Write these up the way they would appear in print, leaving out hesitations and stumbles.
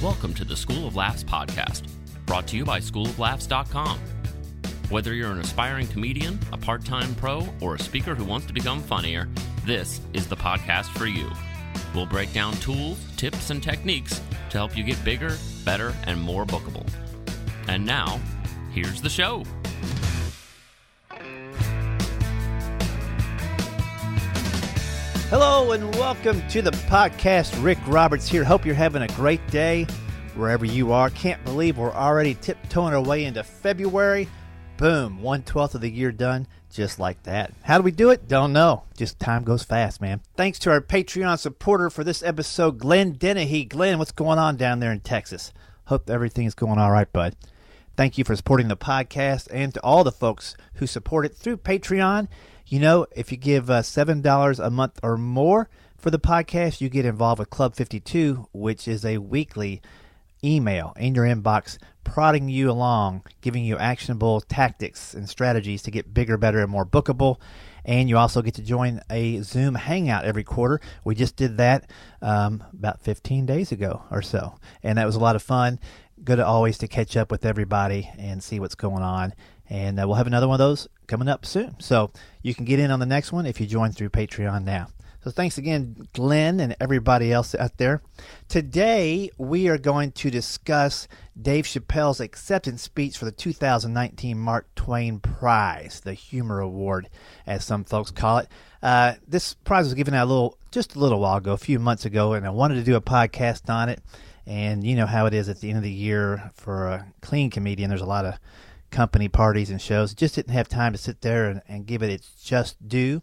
Welcome to the School of Laughs podcast, brought to you by schooloflaughs.com. Whether you're an aspiring comedian, a part-time pro, or a speaker who wants to become funnier, this is the podcast for you. We'll break down tools, tips, and techniques to help you get bigger, better, and more bookable. And now, here's the show. Hello and welcome to the podcast. Rick Roberts here. Hope you're having a great day wherever you are. Can't believe we're already tiptoeing our way into February. Boom, 1/12 of the year done, just like that. How do we do it? Don't know. Just time goes fast, man. Thanks to our Patreon supporter for this episode, Glenn Dennehy. Glenn, what's going on down there in Texas? Hope everything is going all right, bud. Thank you for supporting the podcast and to all the folks who support it through Patreon. You know, if you give $7 a month or more for the podcast, you get involved with Club 52, which is a weekly email in your inbox prodding you along, giving you actionable tactics and strategies to get bigger, better, and more bookable. And you also get to join a Zoom hangout every quarter. We just did that about 15 days ago or so, and that was a lot of fun. Good always to catch up with everybody and see what's going on. And we'll have another one of those coming up soon. So you can get in on the next one if you join through Patreon now. So thanks again, Glenn, and everybody else out there. Today, we are going to discuss Dave Chappelle's acceptance speech for the 2019 Mark Twain Prize, the Humor Award, as some folks call it. This prize was given out just a little while ago, a few months ago, and I wanted to do a podcast on it. And you know how it is at the end of the year for a clean comedian. There's a lot of company parties and shows. Just didn't have time to sit there and give it its just due.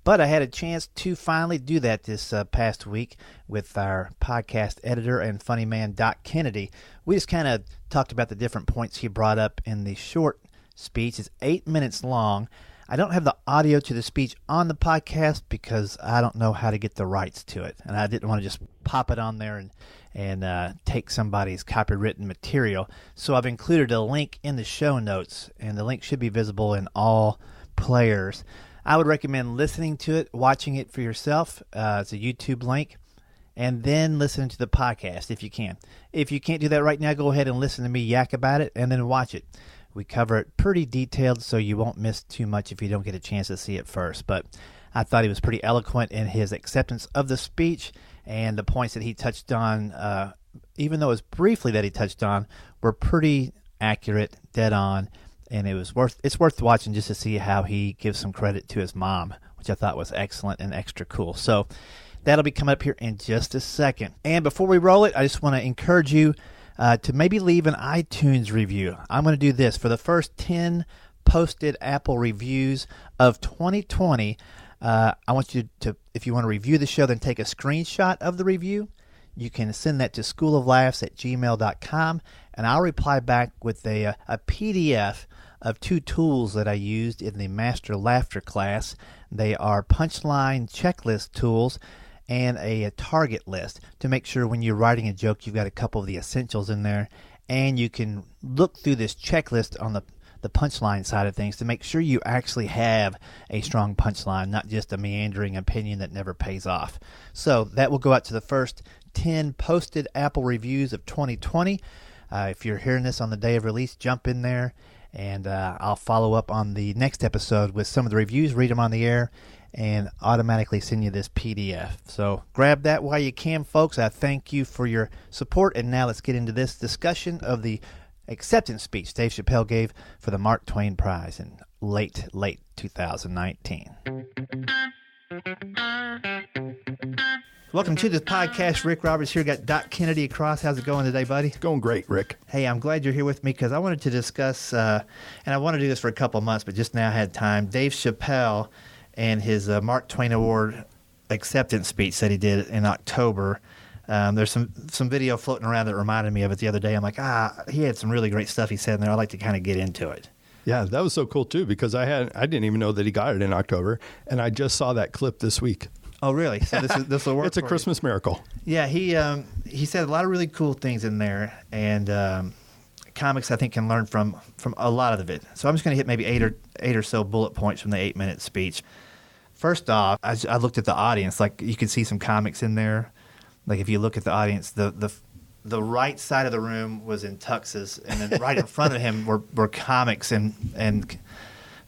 But I had a chance to finally do that this past week with our podcast editor and funny man, Doc Kennedy. We just kind of talked about the different points he brought up in the short speech. It's 8 minutes long. I don't have the audio to the speech on the podcast because I don't know how to get the rights to it. And I didn't want to just pop it on there and take somebody's copywritten material. So I've included a link in the show notes, and the link should be visible in all players. I would recommend listening to it, watching it for yourself. It's a YouTube link, and then listening to the podcast if you can. If you can't do that right now, go ahead and listen to me yak about it, and then watch it. We cover it pretty detailed, so you won't miss too much if you don't get a chance to see it first. But I thought he was pretty eloquent in his acceptance of the speech, and the points that he touched on, even though it was briefly that he touched on, were pretty accurate, dead on, and it's worth watching just to see how he gives some credit to his mom, which I thought was excellent and extra cool. So that'll be coming up here in just a second. And before we roll it, I just want to encourage you to maybe leave an iTunes review. I'm going to do this. For the first 10 posted Apple reviews of 2020, I want you to, if you want to review the show, then take a screenshot of the review. You can send that to schooloflaughs@gmail.com, and I'll reply back with a PDF of 2 tools that I used in the Master Laughter class. They are punchline checklist tools and a target list to make sure when you're writing a joke, you've got a couple of the essentials in there, and you can look through this checklist on the punchline side of things to make sure you actually have a strong punchline, not just a meandering opinion that never pays off. So that will go out to the first 10 posted Apple reviews of 2020. If you're hearing this on the day of release, jump in there, and I'll follow up on the next episode with some of the reviews, read them on the air, and automatically send you this PDF. So grab that while you can, folks. I thank you for your support, and now let's get into this discussion of the acceptance speech Dave Chappelle gave for the Mark Twain Prize in late 2019. Welcome to the podcast. Rick Roberts here. Got Doc Kennedy across. How's it going today, buddy? It's going great, Rick. Hey, I'm glad you're here with me because I wanted to discuss, and I want to do this for a couple of months, but just now I had time, Dave Chappelle and his Mark Twain Award acceptance speech that he did in October. There's some video floating around that reminded me of it the other day. I'm like, he had some really great stuff he said in there. I'd like to kind of get into it. Yeah, that was so cool, too, because I didn't even know that he got it in October, and I just saw that clip this week. Oh, really? So this will work. It's a Christmas miracle. Yeah, he said a lot of really cool things in there, and comics I think can learn from a lot of it. So I'm just going to hit maybe eight or so bullet points from the 8-minute speech. First off, I looked at the audience. Like, you could see some comics in there. Like, if you look at the audience, the the right side of the room was in tuxes, and then right in front of him were comics and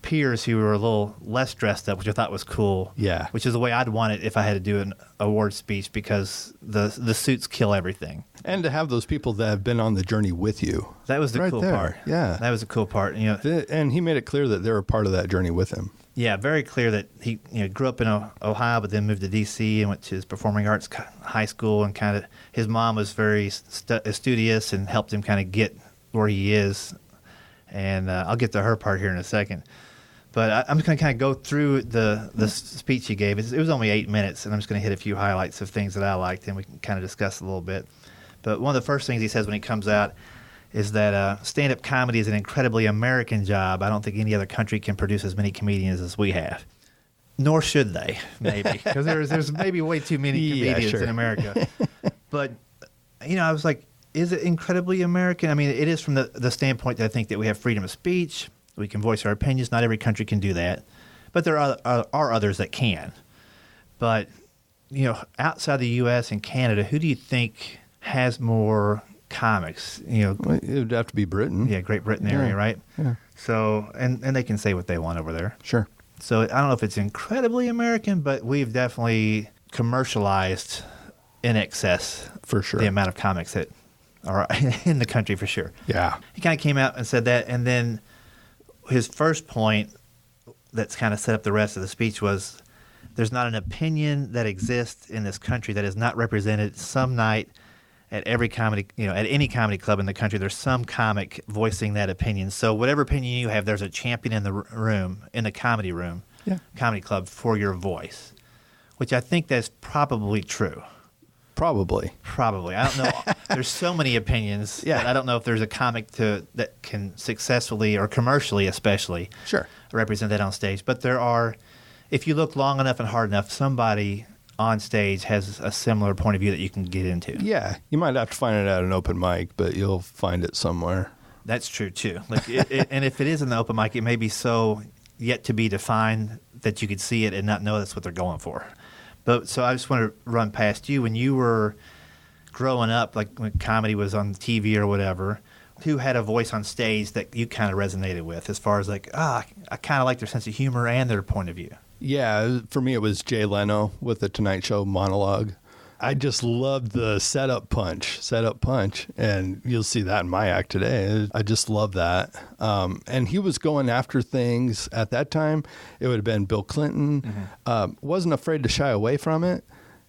peers who were a little less dressed up, which I thought was cool. Yeah. Which is the way I'd want it if I had to do an award speech, because the suits kill everything. And to have those people that have been on the journey with you. That was the right cool there. part. Yeah. That was the cool part. And he made it clear that they were part of that journey with him. Yeah, very clear that he grew up in Ohio, but then moved to D.C. and went to his performing arts high school, and kind of his mom was very studious and helped him kind of get where he is. And I'll get to her part here in a second. But I'm just going to kind of go through the speech he gave. It was only 8 minutes, and I'm just going to hit a few highlights of things that I liked, and we can kind of discuss a little bit. But one of the first things he says when he comes out is that stand-up comedy is an incredibly American job. I don't think any other country can produce as many comedians as we have. Nor should they, maybe, because there's maybe way too many comedians in America. But, I was like, is it incredibly American? I mean, it is from the standpoint that I think that we have freedom of speech. We can voice our opinions. Not every country can do that. But there are others that can. But, outside the U.S. and Canada, who do you think has more comics? It would have to be Britain. Yeah, Great Britain area, right? Yeah. So, and they can say what they want over there. Sure. So I don't know if it's incredibly American, but we've definitely commercialized in excess for sure the amount of comics that are in the country, for sure. Yeah. He kind of came out and said that, and then his first point that's kind of set up the rest of the speech was, there's not an opinion that exists in this country that is not represented some night at every comedy, at any comedy club in the country. There's some comic voicing that opinion. So whatever opinion you have, there's a champion in the room, in the comedy room, comedy club, for your voice, which I think that's probably true. Probably. I don't know. There's so many opinions. Yeah. That I don't know if there's a comic that can successfully, or commercially especially, represent that on stage. But there are, if you look long enough and hard enough, somebody on stage has a similar point of view that you can get into. Yeah. You might have to find it at an open mic, but you'll find it somewhere. That's true, too. Like, and if it is an open mic, it may be so yet to be defined that you could see it and not know that's what they're going for. But so I just want to run past you. When you were growing up, like when comedy was on TV or whatever, who had a voice on stage that you kind of resonated with, as far as like, I kind of like their sense of humor and their point of view? Yeah, for me it was Jay Leno with the Tonight Show monologue. I just loved the setup punch, and you'll see that in my act today. I just love that. And he was going after things at that time. It would have been Bill Clinton. Wasn't afraid to shy away from it.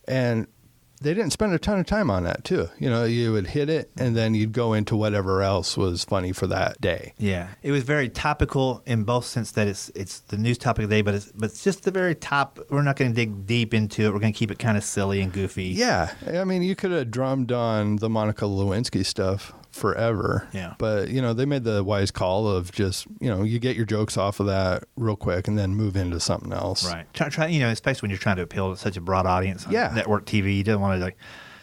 And they didn't spend a ton of time on that, too. You would hit it, and then you'd go into whatever else was funny for that day. Yeah. It was very topical in both sense that it's the news topic of the day, but it's just the very top. We're not going to dig deep into it. We're going to keep it kind of silly and goofy. Yeah. I mean, you could have drummed on the Monica Lewinsky stuff forever. Yeah. But, they made the wise call of just, you get your jokes off of that real quick and then move into something else. Right. Try, especially when you're trying to appeal to such a broad audience on network TV. You don't want to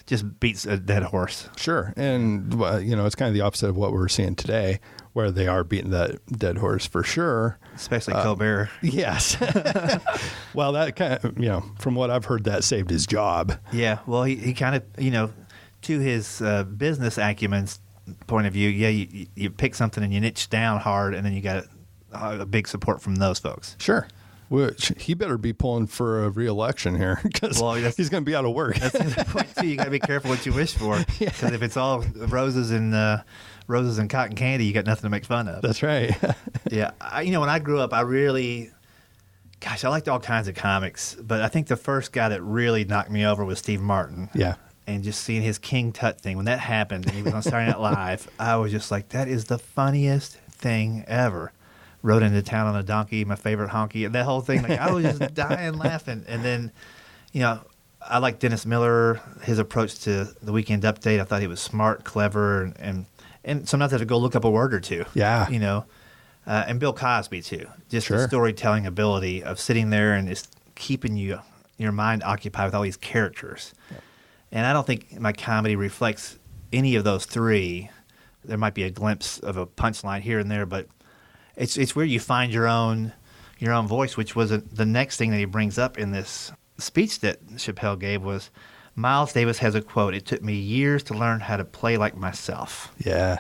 just beat a dead horse. Sure. And, it's kind of the opposite of what we're seeing today, where they are beating that dead horse for sure. Especially Colbert. Yes. Well, that kind of, from what I've heard, that saved his job. Yeah. Well, he kind of, to his business acumen's point of view, you pick something and you niche down hard, and then you got a big support from those folks. Sure. Which he better be pulling for a re-election here, because he's going to be out of work. That's the point too. You got to be careful what you wish for, because if it's all roses and cotton candy, you got nothing to make fun of. That's right. Yeah. When I grew up, I liked all kinds of comics, but I think the first guy that really knocked me over was Steve Martin. Yeah. And just seeing his King Tut thing, when that happened and he was on Saturday Night Live, I was just like, that is the funniest thing ever. Rode into town on a donkey, my favorite honky, that whole thing. Like, I was just dying laughing. And then, I like Dennis Miller, his approach to the Weekend Update. I thought he was smart, clever, and sometimes I had to go look up a word or two. Yeah. And Bill Cosby, too. Just the storytelling ability of sitting there and just keeping your mind occupied with all these characters. Yep. And I don't think my comedy reflects any of those three. There might be a glimpse of a punchline here and there, but it's where you find your own voice, which was the next thing that he brings up in this speech that Chappelle gave was, Miles Davis has a quote. It took me years to learn how to play like myself. Yeah.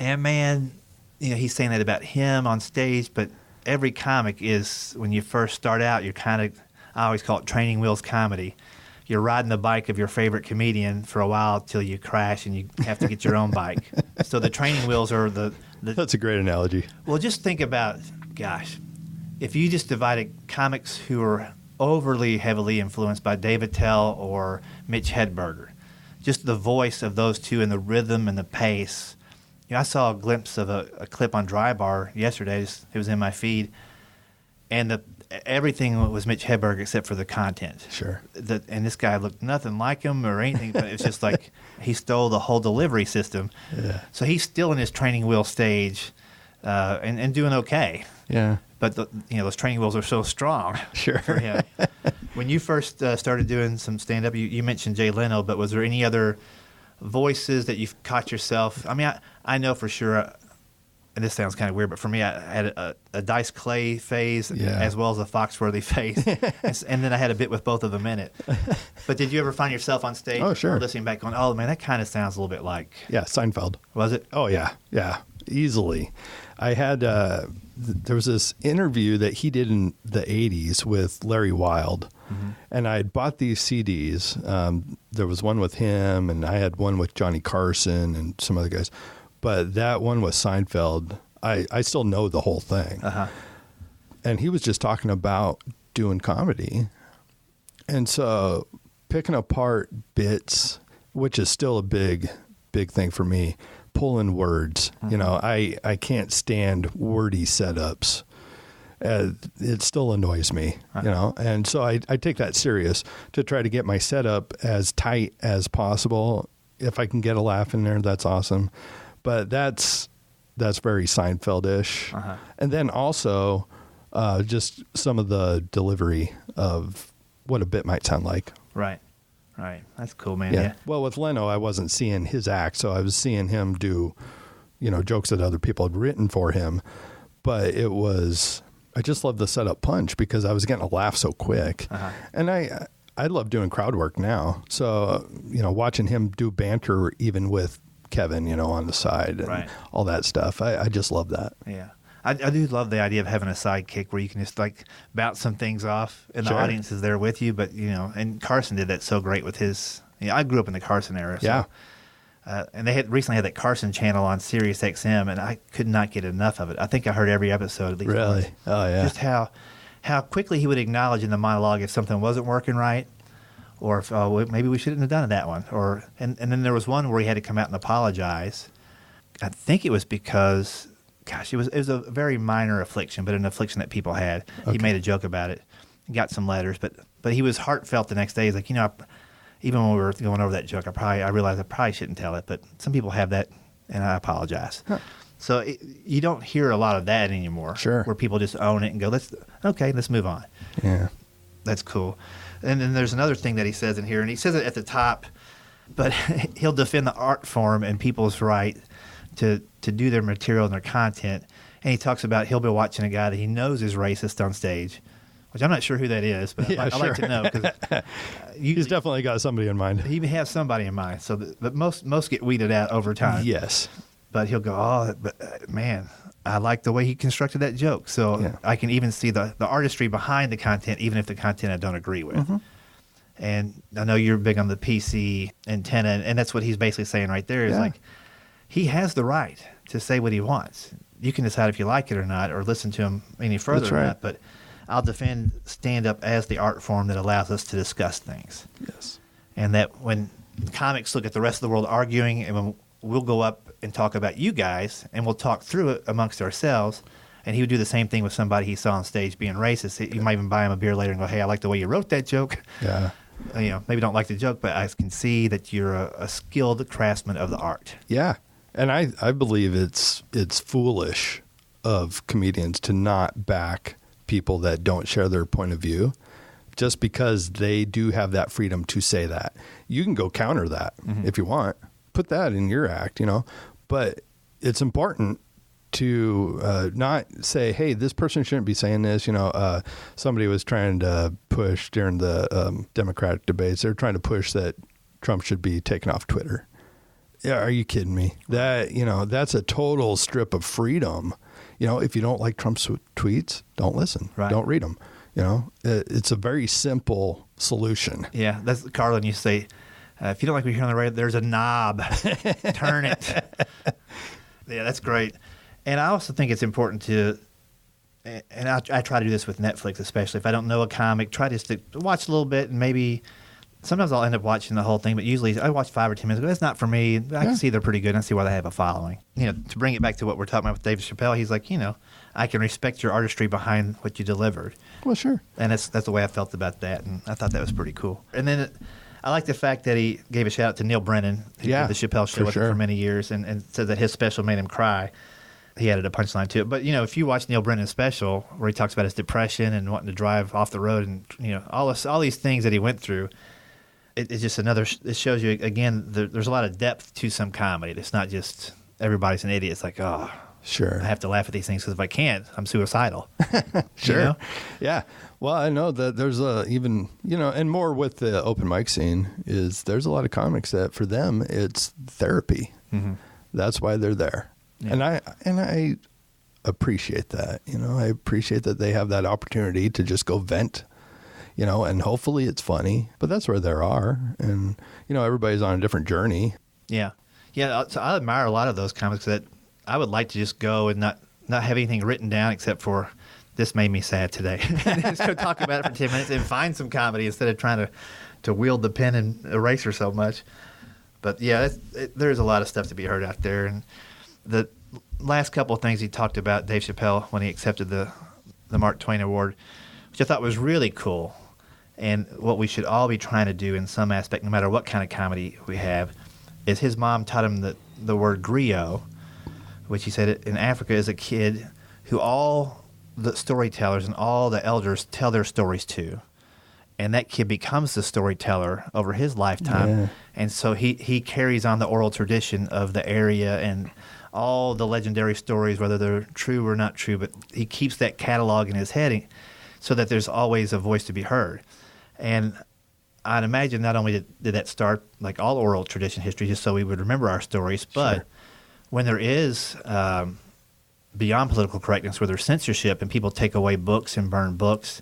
And man, he's saying that about him on stage, but every comic is, when you first start out, you're kind of, I always call it training wheels comedy. You're riding the bike of your favorite comedian for a while till you crash and you have to get your own bike. So the training wheels are the That's a great analogy. Well, just think about, gosh, if you just divided comics who are overly heavily influenced by Dave Chappelle or Mitch Hedberg, just the voice of those two and the rhythm and the pace. I saw a glimpse of a clip on Dry Bar yesterday. It was in my feed. And everything was Mitch Hedberg except for the content. Sure. And this guy looked nothing like him or anything, but it's just like he stole the whole delivery system. Yeah. So he's still in his training wheel stage and doing okay. Yeah. But those training wheels are so strong. Sure. For him. When you first started doing some stand-up, you mentioned Jay Leno, but was there any other voices that you've caught yourself? I mean, I know for sure. And this sounds kind of weird, but for me, I had a Dice Clay phase as well as a Foxworthy phase. And then I had a bit with both of them in it. But did you ever find yourself on stage or listening back going, oh, man, that kind of sounds a little bit like... Yeah, Seinfeld. Was it? Oh, yeah. Yeah, easily. I had... there was this interview that he did in the 80s with Larry Wilde. Mm-hmm. And I had bought these CDs. There was one with him, and I had one with Johnny Carson and some other guys. But that one was Seinfeld. I still know the whole thing. Uh-huh. And he was just talking about doing comedy. And so picking apart bits, which is still a big thing for me, pulling words. Mm-hmm. I can't stand wordy setups. It still annoys me, uh-huh. And so I take that serious to try to get my setup as tight as possible. If I can get a laugh in there, that's awesome. But that's very Seinfeld-ish. Uh-huh. And then also just some of the delivery of what a bit might sound like. Right. That's cool, man. Yeah. Well, with Leno, I wasn't seeing his act, so I was seeing him do, jokes that other people had written for him. But I just love the setup punch because I was getting a laugh so quick. Uh-huh. And I love doing crowd work now. So, watching him do banter even with Kevin, on the side and all that stuff. I just love that. Yeah. I do love the idea of having a sidekick where you can just bounce some things off and the audience is there with you. But, and Carson did that so great with his, I grew up in the Carson era. So, yeah. And they had recently had that Carson channel on Sirius XM and I could not get enough of it. I think I heard every episode at least really? Once. Oh, yeah. Just how quickly he would acknowledge in the monologue if something wasn't working right. Or if maybe we shouldn't have done that one. And then there was one where he had to come out and apologize. I think it was because, gosh, it was a very minor affliction, but an affliction that people had. Okay. He made a joke about it, got some letters, but he was heartfelt the next day. He's like, even when we were going over that joke, I realized I probably shouldn't tell it, but some people have that, and I apologize. Huh. So you don't hear a lot of that anymore. Sure. Where people just own it and go, let's move on. Yeah. That's cool. And then there's another thing that he says in here, and he says it at the top, but he'll defend the art form and people's right to do their material and their content. And he talks about he'll be watching a guy that he knows is racist on stage, which I'm not sure who that is, but I'd like to know. Cause, he's definitely got somebody in mind. He has somebody in mind. So, but most get weeded out over time. Yes. But he'll go, man, I like the way he constructed that joke. So I can even see the artistry behind the content, even if the content I don't agree with. Mm-hmm. And I know you're big on the PC antenna, and that's what he's basically saying right there is he has the right to say what he wants. You can decide if you like it or not, or listen to him any further or not. But I'll defend stand-up as the art form that allows us to discuss things. Yes. And that when comics look at the rest of the world arguing, and when we'll go up and talk about you guys, and we'll talk through it amongst ourselves. And he would do the same thing with somebody he saw on stage being racist. You might even buy him a beer later and go, hey, I like the way you wrote that joke. Yeah. Maybe don't like the joke, but I can see that you're a skilled craftsman of the art. Yeah. And I believe it's foolish of comedians to not back people that don't share their point of view just because they do have that freedom to say that. You can go counter that if you want. Put that in your act, but it's important to not say, hey, this person shouldn't be saying this. Somebody was trying to push during the Democratic debates. They're trying to push that Trump should be taken off Twitter. Yeah, are you kidding me? That's a total strip of freedom. If you don't like Trump's tweets, don't listen. Right. Don't read them. It's a very simple solution. Yeah, that's Carlin. You say, if you don't like what you hear on the radio, there's a knob. Turn it. Yeah, that's great. And I also think it's important to, and I try to do this with Netflix, especially if I don't know a comic, try just to watch a little bit, and maybe sometimes I'll end up watching the whole thing, but usually I watch 5 or 10 minutes. That's not for me. I can see they're pretty good, and I see why they have a following. To bring it back to what we're talking about with Dave Chappelle, he's like, I can respect your artistry behind what you delivered. Well, sure. And that's the way I felt about that, and I thought that was pretty cool. And then I like the fact that he gave a shout out to Neal Brennan, who did the Chappelle show with him for many years, and said that his special made him cry. He added a punchline to it. But, if you watch Neal Brennan's special, where he talks about his depression and wanting to drive off the road and, all these things that he went through, it's just it shows you, again, there's a lot of depth to some comedy. It's not just everybody's an idiot. It's like, oh, sure, I have to laugh at these things because if I can't, I'm suicidal. Sure. Yeah. Well, I know that there's even, and more with the open mic scene is there's a lot of comics that for them it's therapy. Mm-hmm. That's why they're there. Yeah. And I appreciate that. I appreciate that they have that opportunity to just go vent. And hopefully it's funny, but that's where there are. And, everybody's on a different journey. Yeah. Yeah. So I admire a lot of those comics that I would like to just go and not have anything written down except for this made me sad today. And just go talk about it for 10 minutes and find some comedy instead of trying to wield the pen and eraser so much. But yeah, there's a lot of stuff to be heard out there. And the last couple of things he talked about, Dave Chappelle, when he accepted the Mark Twain Award, which I thought was really cool. And what we should all be trying to do in some aspect, no matter what kind of comedy we have, is his mom taught him the word griot, which he said in Africa is a kid who all the storytellers and all the elders tell their stories to. And that kid becomes the storyteller over his lifetime. Yeah. And so he carries on the oral tradition of the area and all the legendary stories, whether they're true or not true, but he keeps that catalog in his head so that there's always a voice to be heard. And I'd imagine not only did that start like all oral tradition history, just so we would remember our stories, but when there is beyond political correctness, where there's censorship and people take away books and burn books,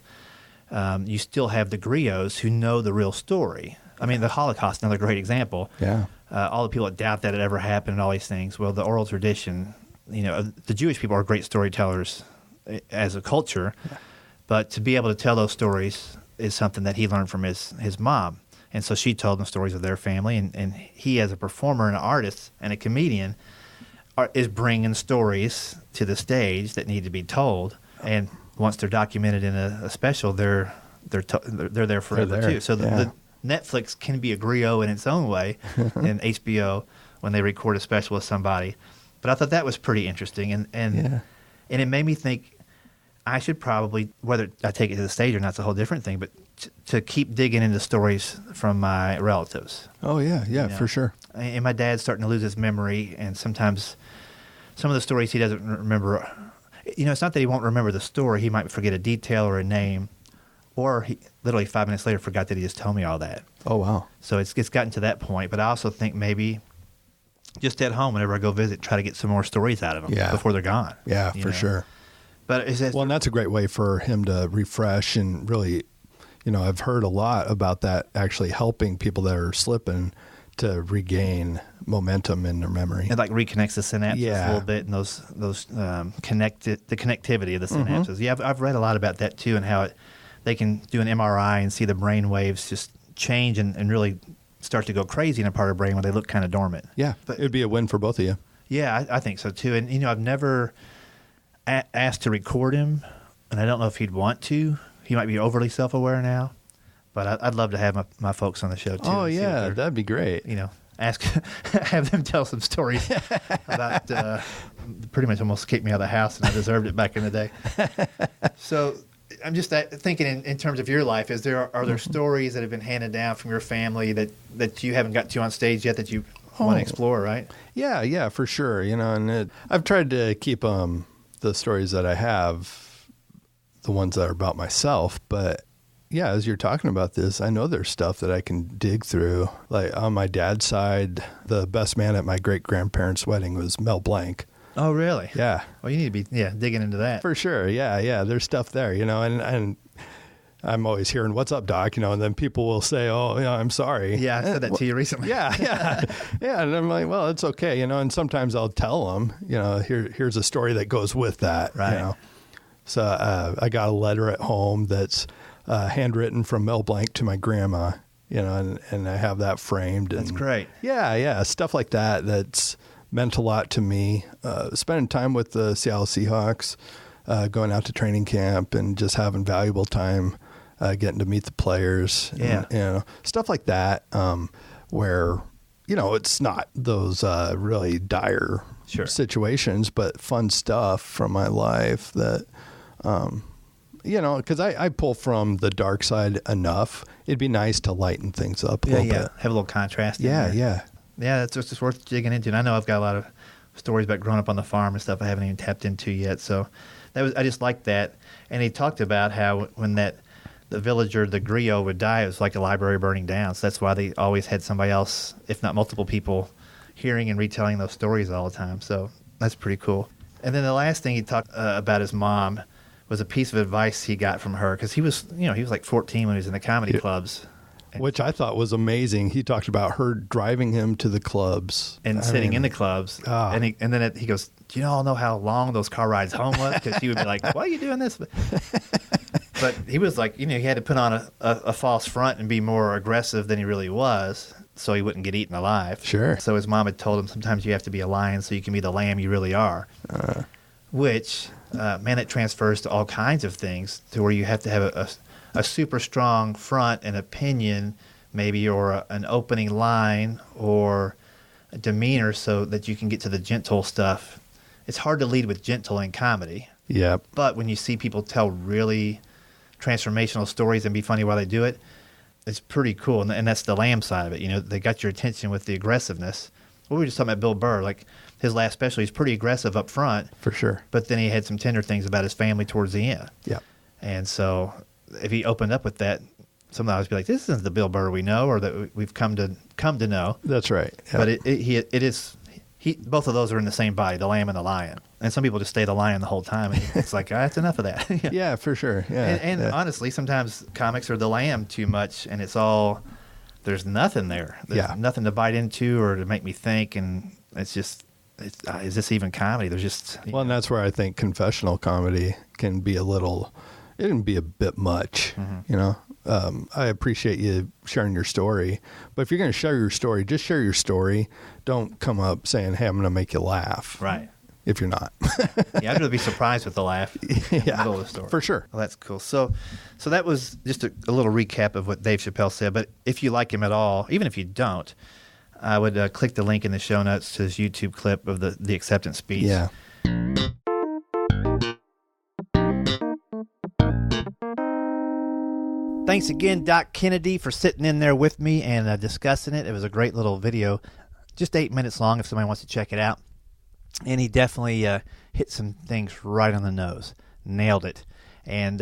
you still have the griots who know the real story. I mean, the Holocaust, another great example. Yeah. All the people that doubt that it ever happened and all these things. Well, the oral tradition, the Jewish people are great storytellers as a culture, but to be able to tell those stories is something that he learned from his mom. And so she told him stories of their family, and he, as a performer and an artist and a comedian, is bringing stories to the stage that need to be told. And once they're documented in a special, they're there forever too. So the Netflix can be a griot in its own way, and HBO when they record a special with somebody. But I thought that was pretty interesting, and it made me think I should probably, whether I take it to the stage or not, it's a whole different thing, but to keep digging into stories from my relatives. Oh, yeah, for sure. And my dad's starting to lose his memory, and sometimes some of the stories he doesn't remember. It's not that he won't remember the story. He might forget a detail or a name, or he literally 5 minutes later forgot that he just told me all that. Oh, wow. So it's gotten to that point. But I also think maybe just at home, whenever I go visit, try to get some more stories out of them before they're gone. Yeah, for sure. But and that's a great way for him to refresh and really, I've heard a lot about that actually helping people that are slipping to regain momentum in their memory. It reconnects the synapses a little bit, and the connectivity of the synapses. Mm-hmm. Yeah, I've read a lot about that too, and how they can do an MRI and see the brain waves just change and really start to go crazy in a part of the brain when they look kind of dormant. Yeah, but it'd be a win for both of you. Yeah, I think so too. And I've never asked to record him, and I don't know if he'd want to. He might be overly self-aware now, but I'd love to have my folks on the show too. Oh yeah, that'd be great. Have them tell some stories about pretty much almost kicked me out of the house, and I deserved it back in the day. So I'm just thinking in terms of your life, are there stories that have been handed down from your family that you haven't got to on stage yet that you want to explore, right? Yeah, for sure. And I've tried to keep the stories that I have, the ones that are about myself. But yeah, as you're talking about this, I know there's stuff that I can dig through. Like on my dad's side, the best man at my great-grandparents' wedding was Mel Blanc. Oh, really? Yeah. Well, you need to be digging into that. For sure. Yeah. There's stuff there, and I'm always hearing, "What's up, Doc?" And then people will say, "Oh, I'm sorry." Yeah, I said that to you recently. Yeah. And I'm like, well, it's okay, and sometimes I'll tell them, here's a story that goes with that, right. So I got a letter at home that's handwritten from Mel Blanc to my grandma, and I have that framed. That's great. Yeah. Stuff like that that's meant a lot to me. Spending time with the Seattle Seahawks, going out to training camp and just having valuable time, getting to meet the players, and, stuff like that, where, it's not those really dire situations, but fun stuff from my life that, because I pull from the dark side enough. It'd be nice to lighten things up a little bit. Have a little contrast. Yeah. Yeah, that's just worth digging into. And I know I've got a lot of stories about growing up on the farm and stuff I haven't even tapped into yet. So I just like that. And he talked about how when the villager, the Griot, would die, it was like a library burning down. So that's why they always had somebody else, if not multiple people, hearing and retelling those stories all the time. So that's pretty cool. And then the last thing he talked about his mom was a piece of advice he got from her, because he was like 14 when he was in the comedy clubs. Which I thought was amazing. He talked about her driving him to the clubs. And sitting in the clubs. And then he goes, "Do you all know how long those car rides home was?" Because he would be like, "Why are you doing this?" But he was like, he had to put on a false front and be more aggressive than he really was so he wouldn't get eaten alive. Sure. So his mom had told him, sometimes you have to be a lion so you can be the lamb you really are. Which, it transfers to all kinds of things, to where you have to have a super strong front and opinion, maybe, or an opening line or a demeanor so that you can get to the gentle stuff. It's hard to lead with gentle in comedy. Yeah. But when you see people tell really transformational stories and be funny while they do it, it's pretty cool. And that's the lamb side of it. They got your attention with the aggressiveness. Well, we were just talking about Bill Burr. Like, his last special, he's pretty aggressive up front. For sure. But then he had some tender things about his family towards the end. Yeah. And so if he opened up with that, somebody would be like, "This isn't the Bill Burr we know, or that we've come to know." That's right. Yeah. But it is. Both of those are in the same body, the lamb and the lion. And some people just stay the lion the whole time. And it's like, that's enough of that. Yeah, for sure. Yeah. And honestly, sometimes comics are the lamb too much, and there's nothing there. There's nothing to bite into or to make me think, and it's just, is this even comedy? There's just... and that's where I think confessional comedy can be it can be a bit much, I appreciate you sharing your story, but if you're going to share your story, just share your story. Don't come up saying, "Hey, I'm going to make you laugh." Right. If you're not. I'd rather be surprised with the laugh in the middle of the story. For sure. Well, that's cool. So that was just a little recap of what Dave Chappelle said, but if you like him at all, even if you don't, I would click the link in the show notes to his YouTube clip of the acceptance speech. Yeah. Thanks again, Doc Kennedy, for sitting in there with me and discussing it. It was a great little video, just 8 minutes long if somebody wants to check it out. And he definitely hit some things right on the nose. Nailed it. And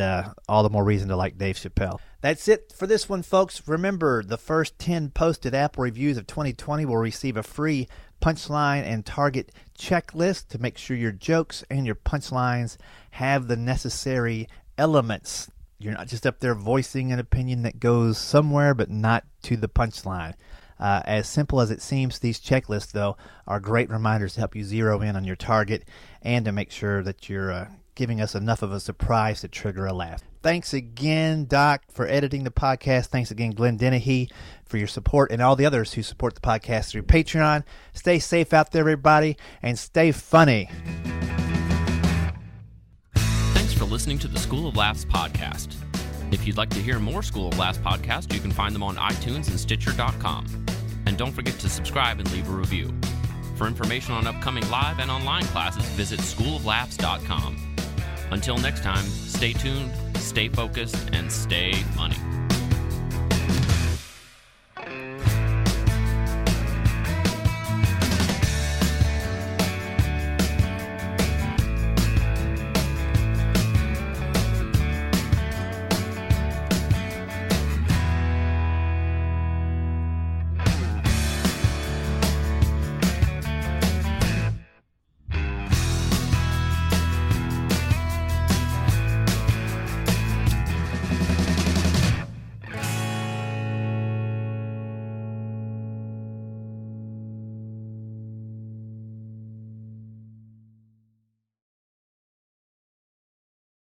all the more reason to like Dave Chappelle. That's it for this one, folks. Remember, the first 10 posted Apple reviews of 2020 will receive a free punchline and target checklist to make sure your jokes and your punchlines have the necessary elements. You're not just up there voicing an opinion that goes somewhere but not to the punchline. As simple as it seems, these checklists, though, are great reminders to help you zero in on your target and to make sure that you're giving us enough of a surprise to trigger a laugh. Thanks again, Doc, for editing the podcast. Thanks again, Glenn Dennehy, for your support, and all the others who support the podcast through Patreon. Stay safe out there, everybody, and stay funny. Thanks for listening to the School of Laughs podcast. If you'd like to hear more School of Laughs podcasts, you can find them on iTunes and Stitcher.com. And don't forget to subscribe and leave a review. For information on upcoming live and online classes, visit schooloflaughs.com. Until next time, stay tuned, stay focused, and stay funny.